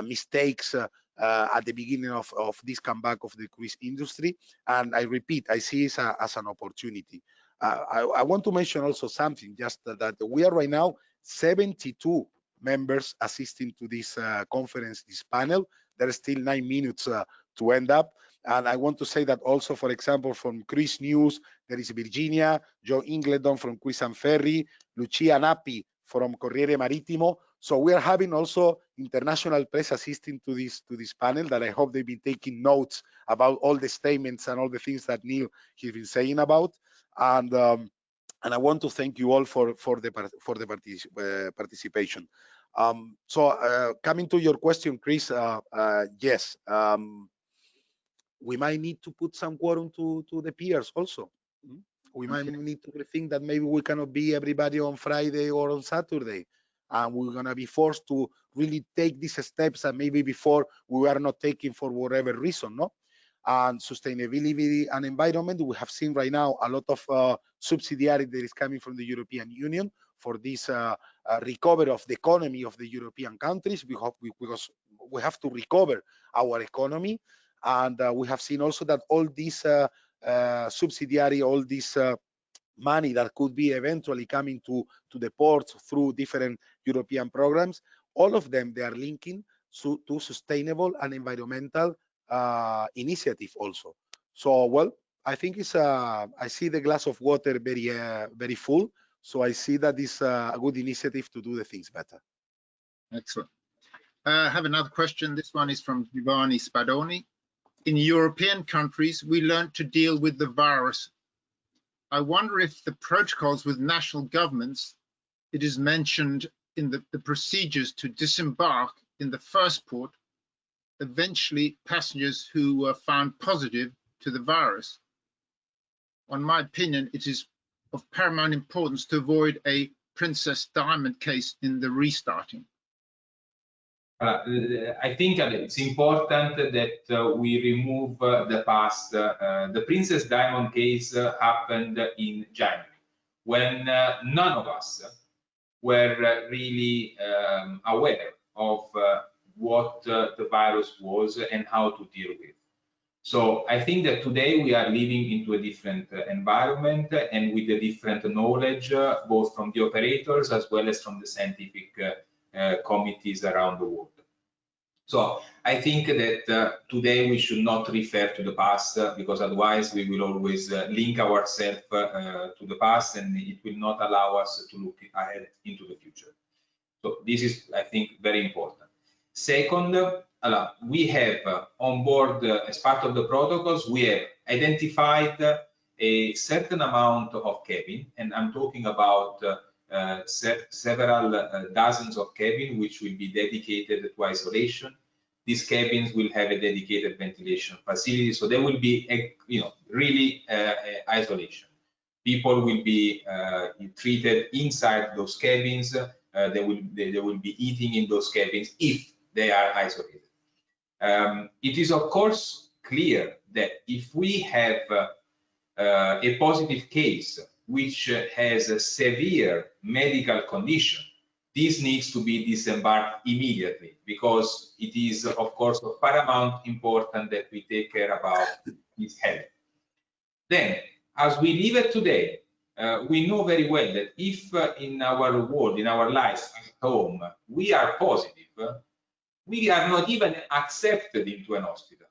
mistakes at the beginning of this comeback of the cruise industry. And I repeat, I see it as an opportunity. I want to mention also something, just that we are right now 72 members assisting to this conference, this panel. There are still 9 minutes to end up. And I want to say that also, for example, from Cruise News, there is Virginia, Joe Ingledon from Cruise and Ferry, Lucia Nappi from Corriere Marittimo. So we are having also international press assisting to this panel that I hope they've been taking notes about all the statements and all the things that Neil has been saying about. And I want to thank you all for the participation. So coming to your question, Chris, yes, we might need to put some quorum to the peers also. We might need to rethink that maybe we cannot be everybody on Friday or on Saturday. And we're going to be forced to really take these steps that maybe before we were not taking for whatever reason, no? And sustainability and environment, we have seen right now a lot of subsidiarity that is coming from the European Union for this recovery of the economy of the European countries. Because we have to recover our economy. And we have seen also that all this subsidiary, all this money that could be eventually coming to the ports through different European programs, all of them, they are linking to sustainable and environmental initiative also. So, well, I think it's I see the glass of water very full. So I see that it's a good initiative to do the things better. Excellent. I have another question. This one is from Giovanni Spadoni. In European countries, we learned to deal with the virus. I wonder if the protocols with national governments, it is mentioned in the procedures to disembark in the first port, eventually passengers who were found positive to the virus. In my opinion, it is of paramount importance to avoid a Princess Diamond case in the restarting. I think it's important that we remove the past. The Princess Diamond case happened in January, when none of us were really aware of what the virus was and how to deal with. So I think that today we are living into a different environment and with a different knowledge, both from the operators as well as from the scientific committees around the world. So I think that today we should not refer to the past because otherwise we will always link ourselves to the past and it will not allow us to look ahead into the future. So this is, I think, very important. Second, we have on board, as part of the protocols, we have identified a certain amount of cabin, and I'm talking about several dozens of cabin which will be dedicated to isolation. these cabins will have a dedicated ventilation facility, so there will be really isolation. People will be treated inside those cabins. They will be eating in those cabins if they are isolated. It is of course clear that if we have a positive case which has a severe medical condition, this needs to be disembarked immediately, because it is of course of paramount importance that we take care about his health. Then, as we live it today, we know very well that if in our world, in our lives at home, we are positive, we are not even accepted into an hospital.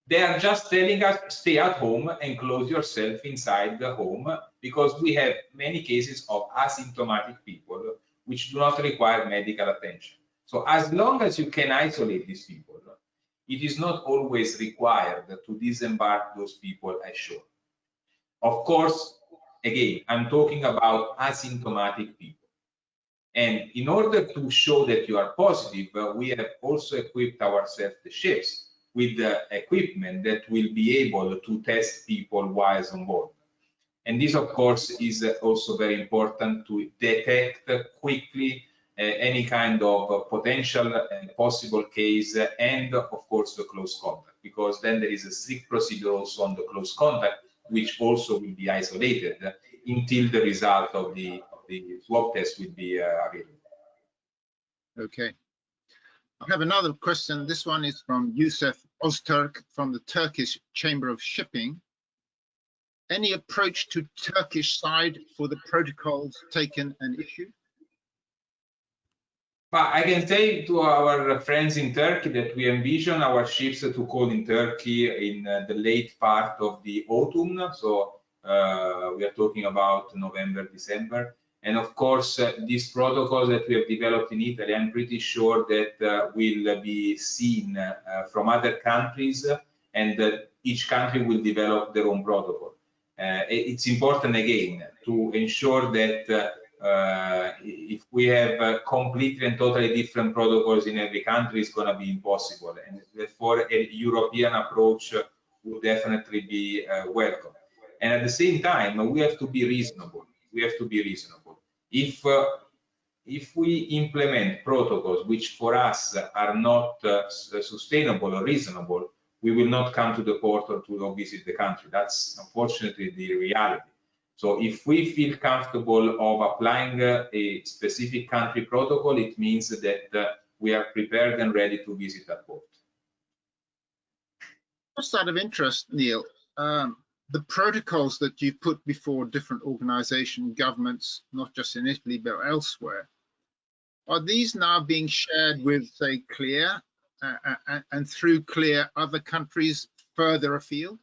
They are just telling us, stay at home and close yourself inside the home, because we have many cases of asymptomatic people which do not require medical attention. So as long as you can isolate these people, it is not always required to disembark those people ashore. Of course, again, I'm talking about asymptomatic people. And in order to show that you are positive, we have also equipped ourselves, the ships, with the equipment that will be able to test people whilst on board. And this, of course, is also very important to detect quickly any kind of potential possible case, and of course the close contact, because then there is a strict procedure also on the close contact, which also will be isolated until the result of the swab test will be available. Okay. I have another question. This one is from Yusuf Ozturk from the Turkish Chamber of Shipping. Any approach to Turkish side for the protocols taken and issued? But I can say to our friends in Turkey that we envision our ships to call in Turkey in the late part of the autumn. So we are talking about November, December. And of course, these protocols that we have developed in Italy, I'm pretty sure that will be seen from other countries, and that each country will develop their own protocol. It's important, again, to ensure that if we have completely and totally different protocols in every country, it's going to be impossible. And therefore, a European approach would definitely be welcome. And at the same time, we have to be reasonable. We have to be reasonable. If we implement protocols which for us are not sustainable or reasonable, we will not come to the port or to visit the country. That's unfortunately the reality. So if we feel comfortable of applying a specific country protocol, it means that we are prepared and ready to visit that port. Just out of interest, Neil, the protocols that you put before different organizations, governments, not just in Italy, but elsewhere, are these now being shared with, say, CLIA and through CLIA other countries further afield?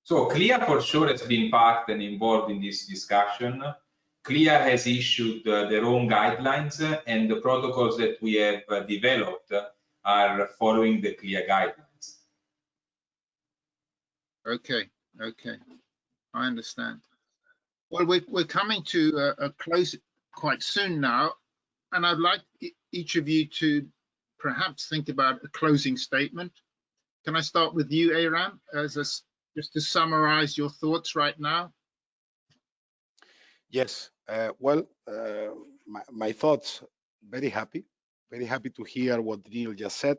So CLIA for sure has been part and involved in this discussion. CLIA has issued their own guidelines, and the protocols that we have developed are following the CLIA guidelines. Okay, okay, I understand. Well, we're coming to a close quite soon now, and I'd like each of you to perhaps think about a closing statement. Can I start with you, Airam, just to summarize your thoughts right now? Yes, well, my thoughts, very happy to hear what Neil just said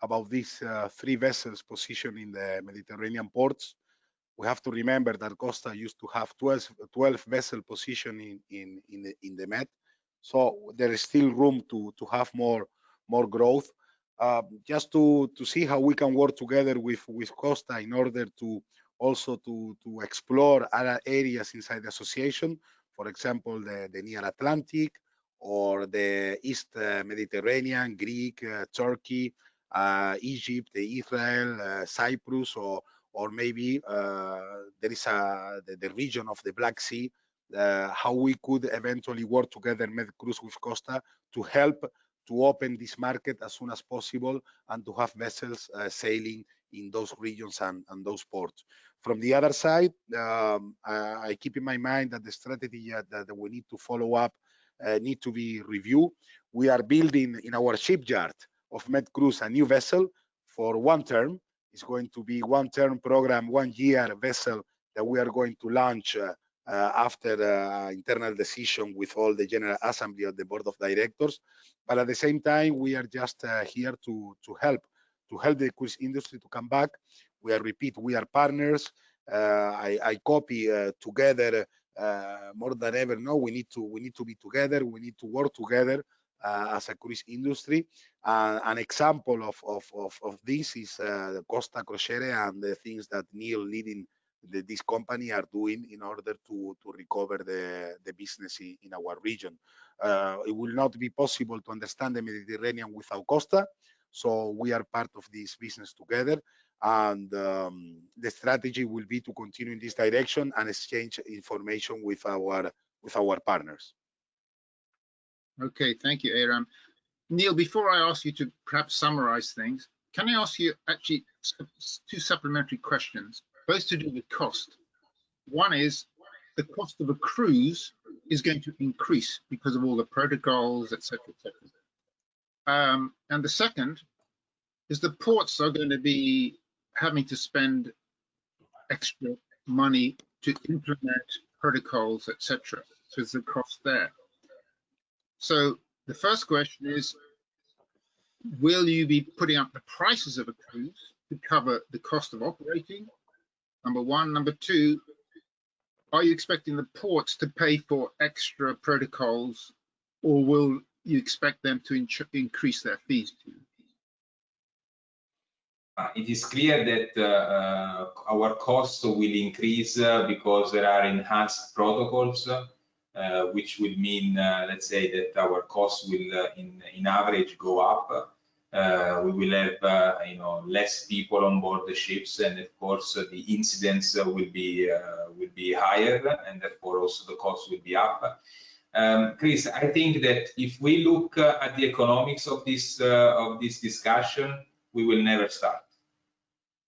about these 3 vessels positioned in the Mediterranean ports. We have to remember that Costa used to have 12 vessel positioned in the Med, so there is still room to have more growth. Just to see how we can work together with Costa in order to also to explore other areas inside the association, for example, the near Atlantic or the East Mediterranean, Greek, Turkey, Egypt, Israel, Cyprus, or maybe there is the region of the Black Sea, how we could eventually work together, MedCruise with Costa, to help to open this market as soon as possible and to have vessels sailing in those regions and those ports. From the other side, I keep in my mind that the strategy that we need to follow up need to be reviewed. We are building in our shipyard of MedCruise a new vessel for one term. It's going to be one term program, 1 year vessel that we are going to launch after internal decision with all the General Assembly of the Board of Directors. But at the same time, we are just here to help the cruise industry to come back. We are partners. I copy together more than ever. No, we need to be together. We need to work together as a cruise industry. An example of this is Costa Cruises and the things that Neil leading this company are doing in order to recover the business in our region. It will not be possible to understand the Mediterranean without Costa, so we are part of this business together, and the strategy will be to continue in this direction and exchange information with our partners. Okay, thank you, Airam. Neil, before I ask you to perhaps summarize things, can I ask you actually two supplementary questions, both to do with cost? One is the cost of a cruise is going to increase because of all the protocols, etc., etc. And the second is the ports are going to be having to spend extra money to implement protocols, etc. So there's a cost there. So the first question is, will you be putting up the prices of a cruise to cover the cost of operating? Number one. Number two, are you expecting the ports to pay for extra protocols, or will you expect them to increase their fees to you? It is clear that our costs will increase because there are enhanced protocols, which will mean, let's say, that our costs will, in average, go up. We will have, less people on board the ships, and of course, the incidents will be higher, and therefore also the cost will be up. Chris, I think that if we look at the economics of this discussion, we will never start.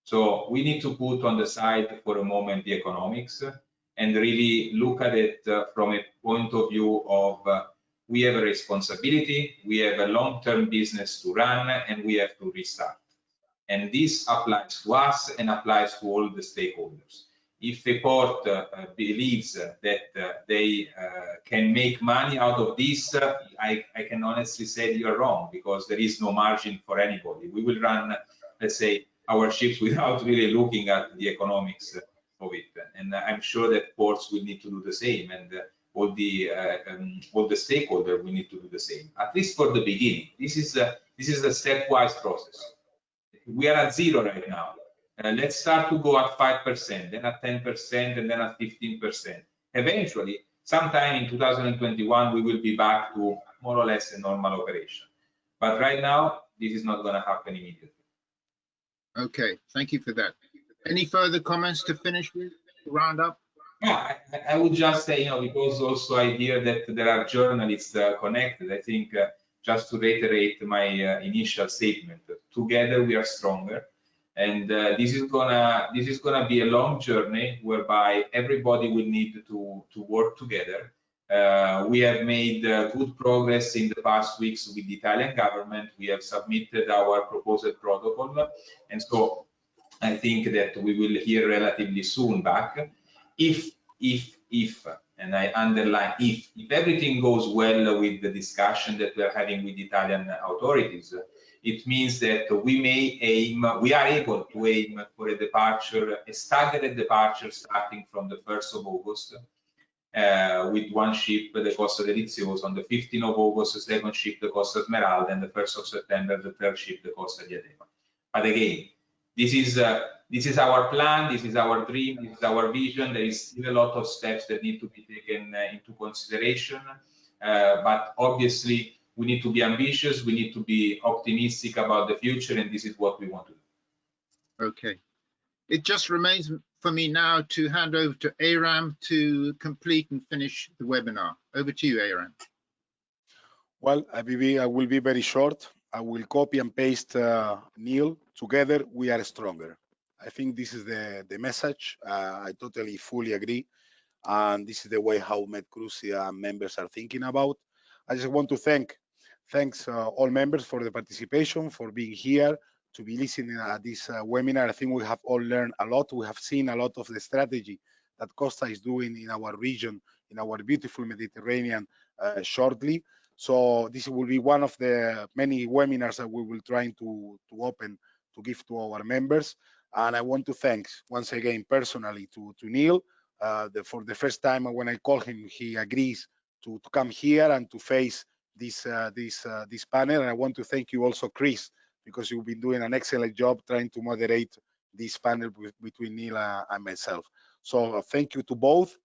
So we need to put on the side for a moment the economics and really look at it from a point of view of we have a responsibility, we have a long-term business to run, and we have to restart. And this applies to us and applies to all the stakeholders. If a port believes that they can make money out of this, I can honestly say you're wrong, because there is no margin for anybody. We will run, let's say, our ships without really looking at the economics of it. And I'm sure that ports will need to do the same, and all the stakeholders will need to do the same, at least for the beginning. This is a stepwise process. We are at 0 right now. Let's start to go at 5%, then at 10%, and then at 15%. Eventually, sometime in 2021, we will be back to more or less a normal operation. But right now, this is not going to happen immediately. Okay, thank you for that. Any further comments to finish with, to round up? Yeah, I would just say, because also I hear that there are journalists connected. I think just to reiterate my initial statement, together we are stronger, and this is gonna be a long journey whereby everybody will need to work together. We have made good progress in the past weeks with the Italian government. We have submitted our proposed protocol, and so I think that we will hear relatively soon back. If, and I underline if everything goes well with the discussion that we are having with Italian authorities, it means that we are able to aim for a staggered departure starting from the 1st of August, with one ship, the Costa Deliziosa, on the 15th of August, the second ship, the Costa Smeralda, and the 1st of September, the third ship, the Costa Diadema. But again, this is our plan, this is our dream, this is our vision. There is still a lot of steps that need to be taken into consideration, but obviously we need to be ambitious, we need to be optimistic about the future, and this is what we want to do. Okay. It just remains for me now to hand over to Airam to complete and finish the webinar. Over to you, Airam. Well, I will be very short. I will copy and paste Neil. Together, we are stronger. I think this is the message. I totally, fully agree. And this is the way how MedCruise members are thinking about. I just want to thank Thanks all members for the participation, for being here, to be listening at this webinar. I think we have all learned a lot. We have seen a lot of the strategy that Costa is doing in our region, in our beautiful Mediterranean shortly. So this will be one of the many webinars that we will try to open to give to our members. And I want to thank once again personally to Neil. For the first time when I call him, he agrees to come here and to face this panel. And I want to thank you also, Chris, because you've been doing an excellent job trying to moderate this panel between Neil and myself. So thank you to both.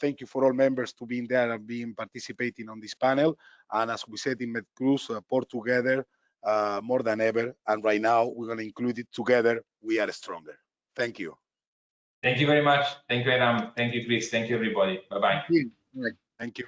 Thank you for all members to being there and participating on this panel. And as we said in MedCruise, port together more than ever. And right now we're going to include it together. We are stronger. Thank you. Thank you very much. Thank you, Airam. Thank you, Chris. Thank you, everybody. Bye-bye. Thank you.